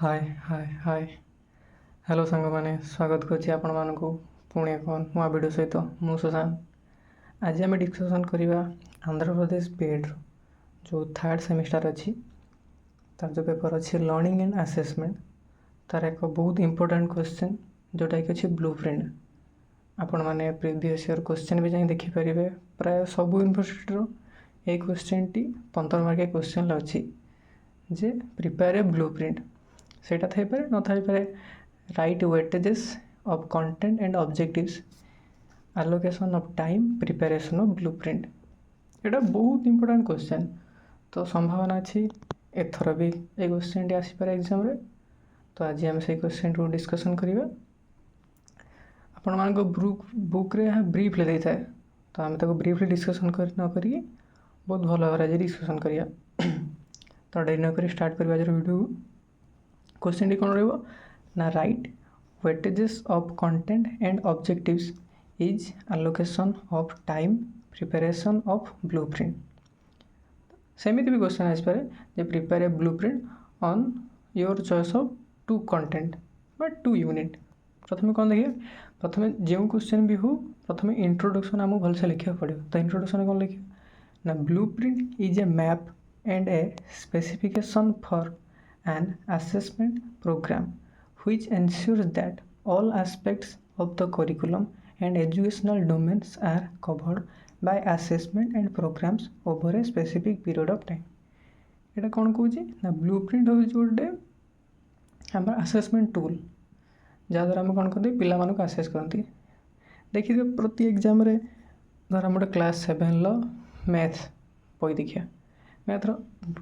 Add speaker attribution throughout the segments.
Speaker 1: हाय हाय hi hello सांग मैंने स्वागत करुच्ची आपण मानक पुणी एक नुआ वीडियो सहित मु सुशांत। आज आम डिस्कसन करवा आंध्र प्रदेश बीएड जो थर्ड सेमिस्टर अच्छी तार जो पेपर अच्छी लर्निंग एंड असेसमेंट तार एक बहुत इंपोर्टेंट क्वेश्चन जोटा कि अच्छी ब्लू प्रिंट आपण मैंने प्रीवियस ईयर क्वेश्चन भी जाए देखिपारे प्राय सब यूनिवर्सिटी ये क्वेश्चन टी 15 मार्क क्वेश्चन अच्छी जे प्रिपेयर ए ब्लू प्रिंट सेटा थाईपारे न थाईपारे right weightages of content and objectives allocation of time preparation of blue print एटा बहुत इंपोर्टेंट क्वेश्चन। तो संभावना अच्छी एथर भी ये क्वेश्चन टी आसीपारे एग्जाम रे। तो आज आम से क्वेश्चन को डिस्कसन करवा आपण मान बुक रे ब्रीफ ले देता है तो आम ताको ब्रीफली डिस्कसन कर न करी बहुत भल भाव आज डिस्कसन करिया। तो डेरी न करी स्टार्ट करवा आज वीडियो। क्वेश्चन टी कौन रहिबो ना right weightages of content and objectives is allocation of time preparation of blue print. सेमिति भी क्वेश्चन आस पारे जे prepare a blue print on your choice of 2 content बा 2 यूनिट। प्रथम कौन देखिए प्रथम जो क्वेश्चन भी हो प्रथम इंट्रोडक्शन आमको भलसे लिखा पड़ो। तो इंट्रोडक्शन कौन लिखिए ना blueprint is a map and A specification for an assessment program which ensures that all aspects of the curriculum and educational domains are covered by assessment and programs over a specific period of time। एटा कौन कौच ना blueprint हूँ गोटे आम assessment tool जहाँद्वारा आम कौन करते पिला मानक आसेस करती। देखिए प्रति एग्जाम रे धर आम गोटे क्लास 7 मैथ बही देखिए मैथ्र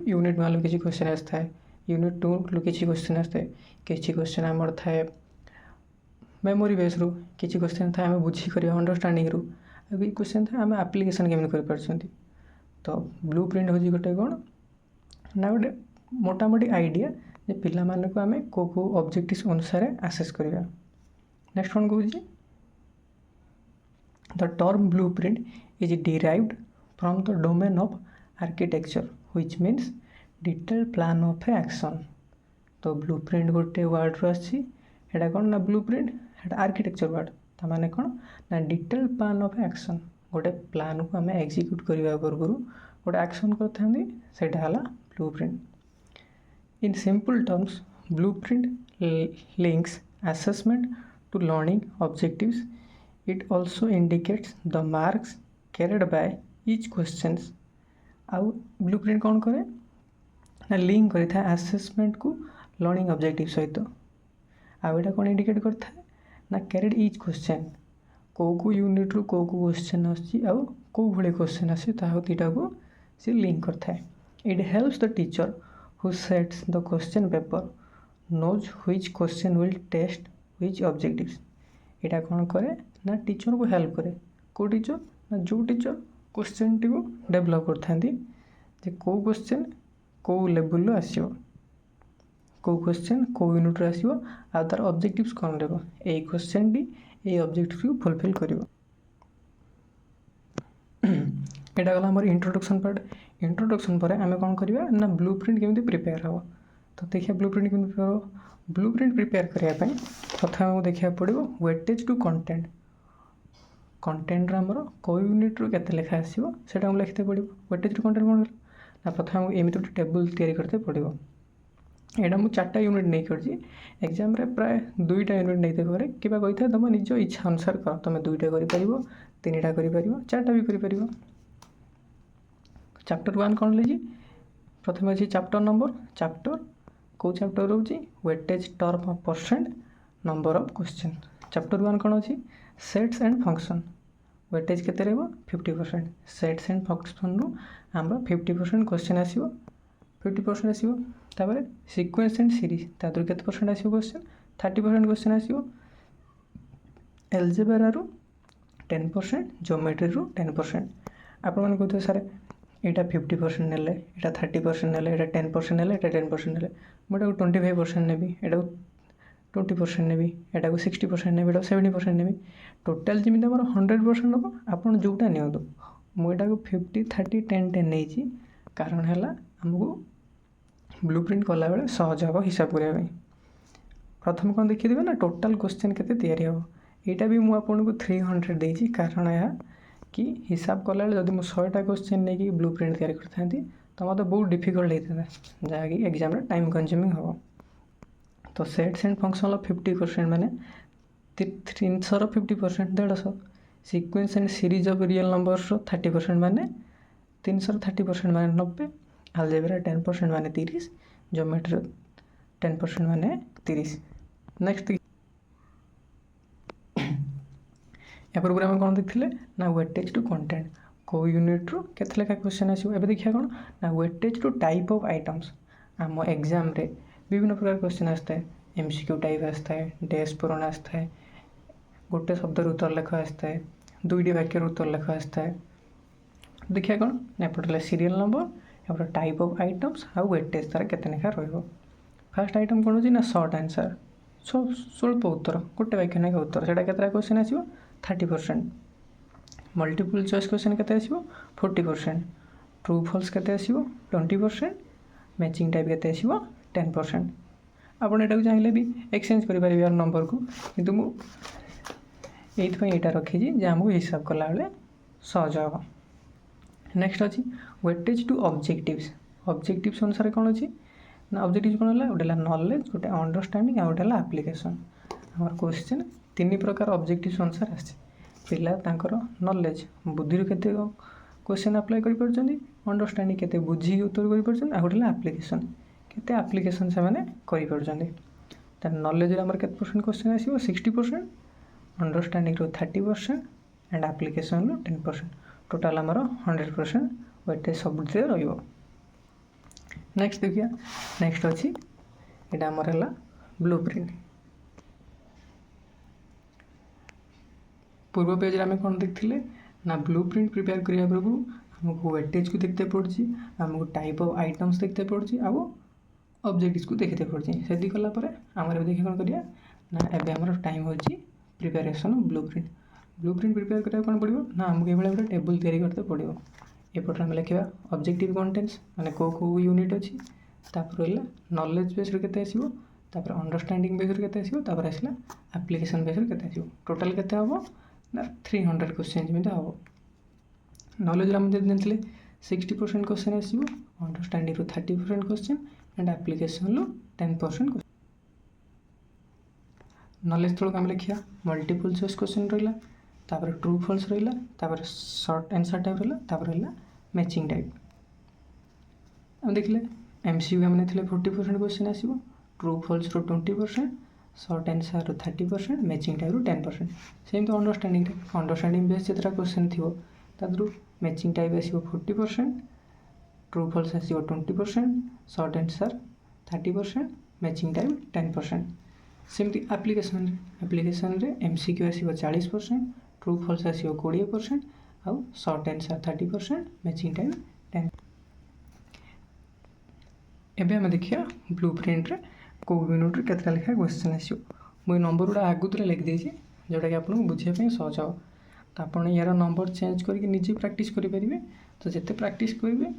Speaker 1: यूनिट 1 किसी क्वेश्चन आसता है यूनिट 2 किसी क्वेश्चन आसते किसी क्वेश्चन आमर थाए मेमोरी बेस रु किसी क्वेश्चन थाए आम बुझी कर अंडरस्टांडिंग रु क्वेश्चन थाए आम एप्लिकेशन केमी कर। तो ब्लू प्रिंट हूँ गोटे कौन ना गोटे मोटामोटी आइडिया जे पिला मानक आम को ऑब्जेक्टिव्स अनुसार आसेस करवा। नेक्स्ट कौन कौन the term blueprint is derived from the domain of architecture which means detail plan of action. तो ब्लू प्रिंट गोटे वर्ड रही है कौन ना ब्लू प्रिंट है आर्किटेक्चर वर्ड ताने कौन ना डिटेल प्लान ऑफ एक्शन गोटे प्लान को आम एग्जीक्यूट करने पूर्व गोटे एक्शन करता blueprint. In simple terms blueprint links assessment to learning objectives. It also indicates the marks carried by each questions. आउ ब्लू प्रिंट कौन करे ना लिंक करता है आसेसमेंट को लर्निंग ऑब्जेक्टिव सहित। आईटा कौन इंडिकेट करता है ना कैरिड ईच क्वेश्चन को यूनिट रु को क्वेश्चन आउ भाई क्वेश्चन आसटा को सी लिंक करता है। It helps the teacher who sets the question paper knows which question will test which objectives. यहाँ कौन करे ना टीचर को हेल्प करे को टीचर ना जो टीचर क्वेश्चन टी को डेभलप करते कौ क्वेश्चन कौ लेवल आसो कौ क्वेश्चन कौ यूनिट आसो आ तार ऑब्जेक्टिव्स कौन रहा ये क्वेश्चन टी ये ऑब्जेक्टिव को फुलफिल कर। यहाँ गला आम इंट्रोडक्शन पार्ट। इंट्रोडक्शन पर आम कौन करवा ना ब्लू प्रिंट केमी प्रिपेयर हम। तो देखिए ब्लू प्रिंट केमी प्रिपेयर हो ब्लू प्रिंट प्रिपेयर करने प्रथम आमको देखा पड़ो वेटेज टू कंटेंट कंटेंट आमर कौ यूनिट रु केते लेखा आसो से लिखते पड़ो वेटेज टू कंटेंट कौन ना प्रथम आमको एमती गोटे टेबुल तैयारी करते पड़ो। यहाँ मुझे 4टा यूनिट नहीं कर एग्जाम प्राय 2टा यूनिट नहीं पारे कि कही तुम निज इच्छा अनुसार कर तुम 2टा कर 3टा कर 4टा भी कर। चैप्टर 1 कौन ले प्रथम अच्छी चैप्टर नंबर चैप्टर कौ चैप्टर रोचे weightage term of percent number of question. Chapter 1 कौन अच्छी सेट्स एंड फंक्शन वेटेज केते रहबो 50%। सेट्स एंड फंक्शन रु आम 50% क्वेश्चन आसो 50% आसो। तापर सीक्वेंस एंड सीरीज तादर केते परसेंट आसो क्वेश्चन 30% क्वेश्चन आसो। एल्जेब्रा रु 10% ज्योमेट्री रु 10%। आपण माने कहते सर यहाँ 50% नेले यहाँ 30% नेले यहाँ 10% नेले यहाँ 10% नेले मुझे 25% नेबी यहाँ 20% नेबी यहाँ 60% नेबी यहाँ 70% नेबी टोटाल जमी आम 100% नब आप जोटा नियंतु मुझे 50 30 10 10 नहीं कारण है आमको ब्लू प्रिंट कला बेले सहज हम हिसाब करने। प्रथम कौन देखिदेवे ना टोटाल क्वेश्चन केते तैयारी हो। एटा भी मु आपको 300 देछि कारण यह कि हिसाब कला जदि मु 100टा क्वेश्चन नहीं कि ब्लू प्रिंट तैयारी करथांती तो मते बहुत डिफिकल्ट होता जहाँकि एग्जाम रे टाइम कंज्यूमिंग हो। तो सेट्स एंड फंक्शन 50% माने 300 50% 150 sequence and series of real numbers 30% माने 300 30% माने 90 अलजेब्रा 10% माने 30 ज्योमेट्री 10% माने 30। नेक्स्ट या पूर्व आम कौन देखते ना वेटेज टू कंटेंट को यूनिट रू के लेखा क्वेश्चन आसो। ए देखिए कौन ना weightage to type of items आम एग्जाम रे विभिन्न प्रकार क्वेश्चन आसता है। एमसीक्यू टाइप आसता है, डैश पूरण आसता है, गोटे शब्द उत्तर लेख आसता है, दुईटी वाक्यर उत्तर लेख आसता है। देखिए कौन ना एपटे सीरियल नंबर एपटे टाइप ऑफ आइटम्स आउ वेटेज तार केते लेखा रहिबो। फर्स्ट आइटम कौन होची ना शॉर्ट आंसर स्वल्प उत्तर गोटे वाक्य लेखा उत्तर सेटा केतरा क्वेश्चन आसीबो 30%। मल्टीपल चॉइस क्वेश्चन केते आसीबो 40%। ट्रू फॉल्स केते आसीबो 20%। मैचिंग टाइप केते आसीबो 10%। आपण एटा चाहिए भी एक्सचेंज करि परिबे यार नंबर को किंतु मु एइथपई एटा रखी जे हमको हिसाब कला बेले सहज हो। नेक्स्ट अछि वेटेज टू ऑब्जेक्टिव्स। ऑब्जेक्टिव्स अनुसार कौन अछि ना ऑब्जेक्टिव कौन होला गोटे नॉलेज गोटे अंडरस्टैंडिंग आ गोटे एप्लिकेशन। हमर क्वेश्चन तीन प्रकार ऑब्जेक्टिव्स अनुसार आछे। पिला तांकर नॉलेज बुद्धि केते क्वेश्चन अप्लाई करि परछन्ती, अंडरस्टैंडिंग केते बुझी उत्तर करि परछन्ती आ गोटे एप्लिकेशन केते एप्लिकेशन से माने करि परछन्ती। त नॉलेज रे हमर केते परसेंट क्वेश्चन आसीबो 60%, अंडरस्टैंडिंग रो 30% एंड एप्लिकेशन रो 10%। टोटल हमर 100% वेटेज सबुते रहिबो। नेक्स्ट देखिए नेक्स्ट अच्छी एटा हमर हला ब्लूप्रिंट। पूर्व पेज रे हमें कौन देखते ना ब्लूप्रिंट प्रिपेयर करिया पूर्व हमको वेटेज को देखते पड़छि, हमको टाइप ऑफ आइटम्स देखते पड़छि आ ऑब्जेक्टिव्स को देखते पड़छि। सेदी कला परे हमर देखि कोन करिया ना एबे हमर टाइम होछि preparation of blueprint. Blueprint prepare करिया कोन पड़िबो ना हमको एबे गोटे टेबल तैयारी करते पड़िबो। एपटे हम लिखा ऑब्जेक्टिव कंटेंट्स माने को यूनिट अच्छी तापर नॉलेज बेस केते आसीबो तापर अंडरस्टैंडिंग बेस केते आसीबो तापर आसला एप्लिकेशन बेस केते आसीबो। टोटल केते हबो ना 300 क्वेश्चन जेमिति हबो। नॉलेज हम जानथिले 60% क्वेश्चन आसीबो, अंडरस्टैंडिंग रो 30% क्वेश्चन एंड एप्लिकेशन रो 10% क्वेश्चन। नॉलेज थोड़ा हम लिखिया मल्टीपल चॉइस क्वेश्चन रहिला तापर ट्रू फॉल्स रहिला तापर शॉर्ट आंसर टाइप रहिला तापर रहिला मैचिंग टाइप। हम देखले एमसीक्यू हम नेथिले 40% क्वेश्चन आसीबो, ट्रू फॉल्स रो 20%, शॉर्ट आंसर रो 30%, मैचिंग टाइप रो 10%। सेम तो अंडरस्टैंडिंग बेस जेतरा क्वेश्चन थिबो तादरु मैचिंग टाइप आसीबो 40%, ट्रू फॉल्स आसीबो 20%, शॉर्ट आंसर 30%, मैचिंग टाइप 10%। सेमती एप्लिकेशन रे एमसीक्यू आसीबो 40%, ट्रू फॉल्स आसीबो 20% आउ शॉर्ट आंसर 30%, मैचिंग टाइम 10। एबे हम देखिया ब्लूप्रिंट रे को यूनिट रे केतरा लेखा क्वेश्चन आसीबो। मु नंबर गुडा आगुतरे लिख देछि जोटा कि आपन बुझिया पे सहज हो। तो आपन यार नंबर चेंज करके निजे प्रैक्टिस करि परिबे। तो जते प्रैक्टिस करिवे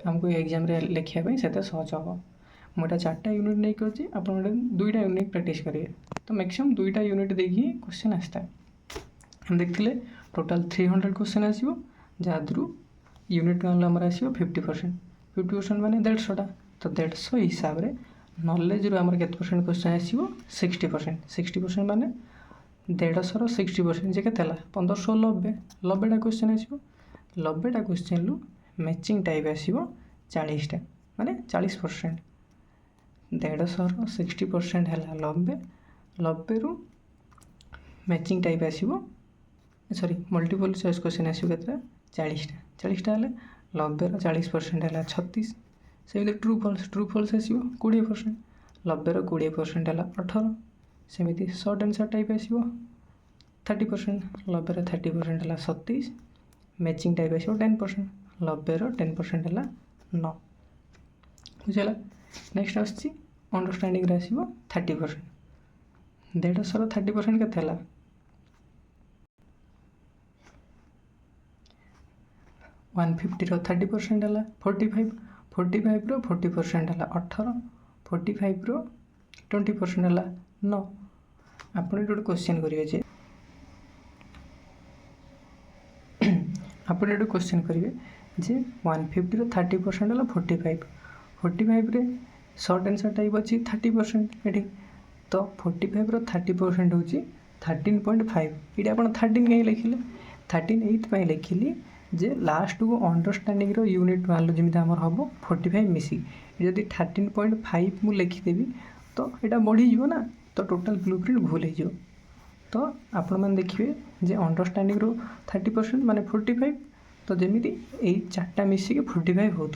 Speaker 1: हमको एग्जाम रे लिखिया पे सेते सहज हो। मोटा 4टा यूनिट नहीं करछि आपन 2टा यूनिट प्रैक्टिस करिए तो मैक्सिमम 2टा यूनिट देखि क्वेश्चन आस्ता है। हम देखथिले टोटल 300 क्वेश्चन आसीबो जादरु यूनिट वन हमर आसीबो 50% माने 150टा। तो 150 हिसाब रे नॉलेज रो हमर केते परसेंट क्वेश्चन आसीबो 60% माने 150 रो 60% जे केतेला 1590 90टा क्वेश्चन आसीबो। 90टा क्वेश्चन लु मैचिंग टाइप आसीबो 40टा माने 40%। 150 रो 60% हैला 90 रो मैचिंग टाइप आसीबो सॉरी मल्टीपल चॉइस क्वेश्चन आसीबो केते 40टा हेले 90 रो 40% हैला 36। सेमिति ट्रू फॉल्स आसीबो 20%, 90 रो 20% हैला 18। सेमिति शॉर्ट आंसर टाइप आसीबो 30%, 90 रो 30% हैला 27। मैचिंग टाइप आसीबो 10%, 90 रो 10% हैला 9। बुझला। नेक्स्ट आछि अंडरस्टैंडिंग रे आसीबो 30%। 150 रो 30% केते हैला 150 रो 30% हैला 45, 45 रो 40% हैला 18, 45 रो 20% हैला 9। ଆପଣ ଏଠି ଗୋଟେ क्वेश्चन करेंगे जे ଆପଣ ଏଠି क्वेश्चन करेंगे जे 150 30% है 45। 45 रे सर्ट आंसर टाइप अच्छी 30% ये तो 45 30% हूँ 13.5। ये आप 13 कहीं लिखिले 13 ये लिखिली जे लास्ट को अंडरस्टैंडिंग यूनिट मान जमी आम हम 45 मिसी जदि 13.5 मुझे लिखिदेवी तो यहाँ बढ़ीज ना तो टोटाल ब्लू प्रिंट भूल हो तो आपण मैंने देखिए जे अंडरस्टैंडिंग 30% माने 45 तो जमी यही चार्टा मिसिक 45 हो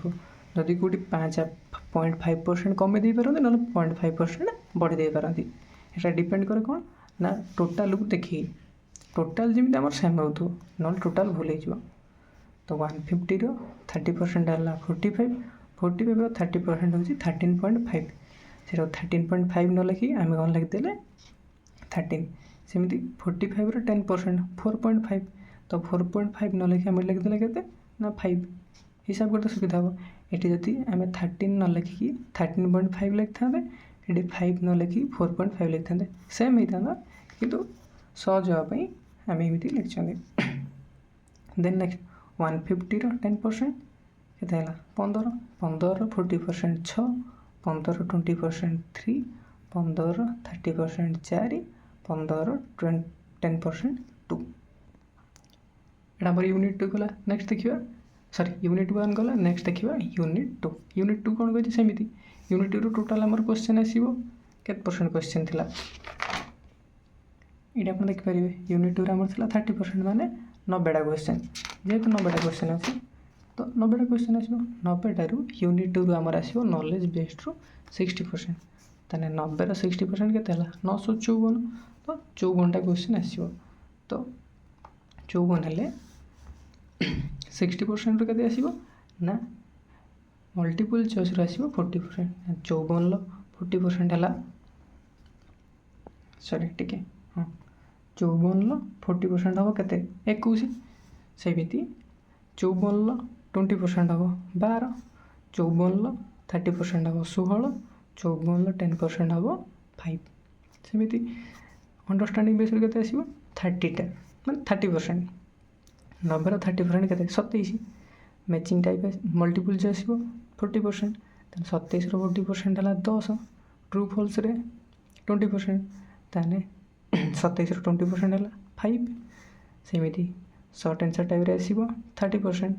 Speaker 1: जदि कौटी 5.5% कमे दे पारती ना 0.5% बढ़ी दे पारती यहाँ डिपेंड करे कौन ना टोटाल को देखिए टोटाल जमी आम सेम हो ना टोटाल भूल हो तो 150 30% है 45 45 30% हूँ 13.5 से 13.5 न लिखी आम कौन लिखिदे 13 सेमती 45 10% 4.5 तो 4.5 न लिखी आम लिखिदे के ना 5 हिसाब करते सुविधा हम ये जदि आम 13 न लिखिकी 13.5 लिखि था ये 5 न लिखिकी 4.5 लिखि था सेम होता किंतु सहज हाँपाई आम एमती लिखी देन नेक्स्ट 150 10% के 15 15 40% 6 15 20% 3 15 30% 4 15 10% 2 यहाँ यूनिट 2 गला नेक्स्ट देखिए सॉरी यूनिट 1 गला नेक्स्ट देखिए यूनिट 2 कौन कही सेमती यूनिट 2 टोटाल आमर क्वेश्चन आसो के % क्वेश्चन थिला ये आप देखिपारे यूनिट 2 आमर था 30% माने 90टा क्वेश्चन जेहेतु 90टा क्वेश्चन अच्छी तो 90टा क्वेश्चन आसो 90टारू यूनिट 2 आमर आसो नॉलेज बेस्ड रू 60% ताने 90 60% के 954 तो 54टा क्वेश्चन आसो तो 54 हेले 60% रू के आसो ना मल्टीपल चॉइस रू आसो 40% 54 40% है सॉरी टिके हाँ 54 40% हम के 21 सेमती 54 20% हम 12 54 30% हम 16 54 10% हम 5 सेमती अंडरस्टैंडिंग बेस के आसो 30टा मैं 30% 90 30% के 27 मैचिंग टाइप मल्टीपल चॉइस 40% 27 40% है 10 ट्रू फॉल्स 20% ताने 27 20% है 5 सेमती सर्ट आंसर टाइप आसो 30%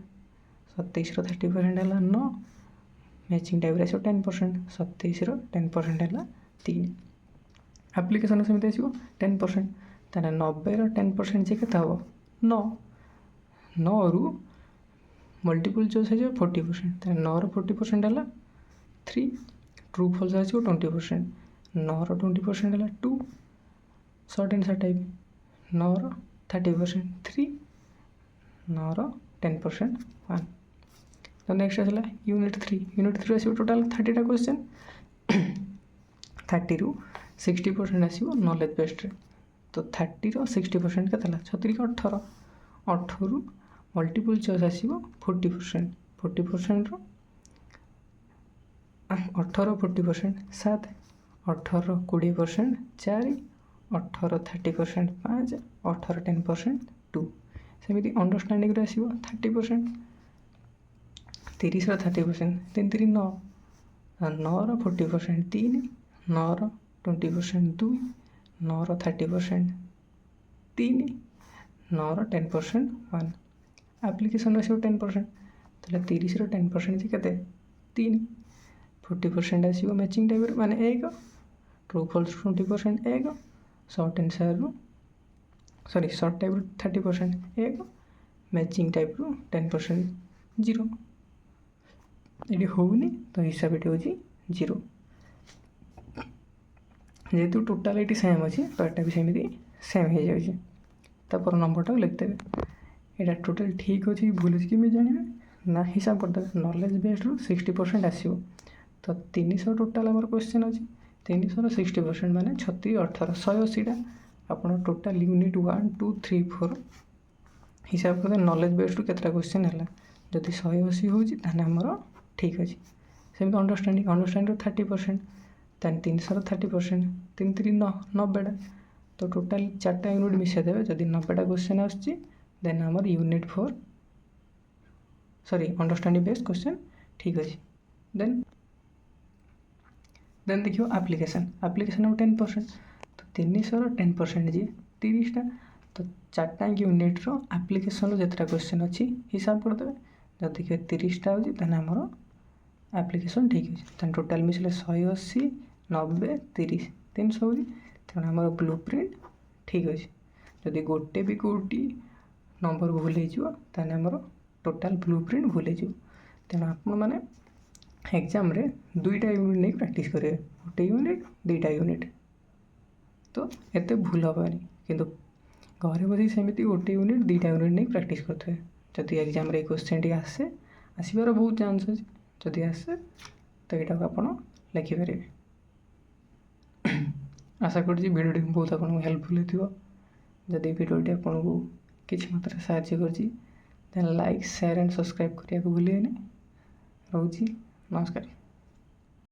Speaker 1: 27 30% है 9 मैचिंग टाइप आसो 10% 27 10% है 3 एप्लिकेशन सेमती आसो 10% ताने 90 10% जे के हम 9 9 रु मल्टीपल चॉइस है 40% ताने 9 40% है 3 ट्रू फॉल्स आसो 20% 9 20% है 2 सर्ट आंसर टाइप 9 30% 3 9 10% 1 तो नेक्स्ट आसला यूनिट 3 आसो टोटाल 30टा क्वेश्चन 30 रु 60% आसो नॉलेज बेस्ड तो 30 60% के 36 18 18 रु मल्टीपल चॉइस आसो 40% 40% रो 18 40% 7 18 20% 4 18 30% 5 18 10% 2 सेमती अंडरस्टैंडिंग आसो 30% 30 30% 3 3 9 9 40% 3 9 20% 2 9 30% 3 9 10% 1 एप्लिकेशन आसो 10% तो 30 10% के 3 40% आसो मैचिंग टाइप माने 1 true false 20% 1 short answer sorry short type 30% 1 matching type 10% 0 ये होनी तो हिसाब ये हूँ 0 जेहेतु टोटाल ये सेम अच्छी तो यहाँ भी सेमती सेम हो जापर नंबरटा लिखिदेवे यहाँ टोटाल ठीक अच्छे भूल अच्छी कि जानवे ना हिसाब करदे नॉलेज बेस्ड रू 60% आसो तो 300 टोटाल आम क्वेश्चन अच्छी 300 60% माने 36 18 180टा आप टोटाल यूनिट 1 2 3 4 हिसाब करते नॉलेज बेस्ड के क्वेश्चन है जदि 180 होमर ठीक अच्छे सेमती अंडरस्टैंडिंग 30% देन 300 30%, 3 3 90टा तो टोटाल 4टा यूनिट मिसाइदेवे जदि 90टा क्वेश्चन आसुची देन आमर unit 4 sorry understanding based question ठीक अच्छे। देन देखियो एप्लिकेशन 10% तो 300 10% जी 30टा तो 4टा यूनिट्र एप्लिकेशन जितना क्वेश्चन अच्छी हिसाब करदे जब देखिए 30टा हो आमर एप्लिकेशन ठीक अच्छे तेना टोटाल मिसले 180 90 30 300 हो तेना आमर ब्लू प्रिंट ठीक अच्छे जदि गोटे भी कौटी नंबर भूल होने आमर टोटाल ब्लू प्रिंट भूल हो तेना आपण मैंने एग्जाम रे 2टा यूनिट नहीं प्रैक्टिस करेंगे गोटे यूनिट 2टा यूनिट तो एत भूल हेनी किंतु घरे बस सेमती गोटे यूनिट 2टा यूनिट नहीं प्रैक्टिस करते जदि एग्जाम रे क्वेश्चन टी आसे आसबार बहुत चांस अच्छे जदि आसे तो यहाँ को आप लिखिपारे। आशा करुँच भिडियोटी बहुत आपको हेल्पफुल हो जदि भिडियोटी आपको किसी मात्रा साहाय्य कर लाइक शेयर एंड सब्सक्राइब करने को भूलिए रोची नमस्कार।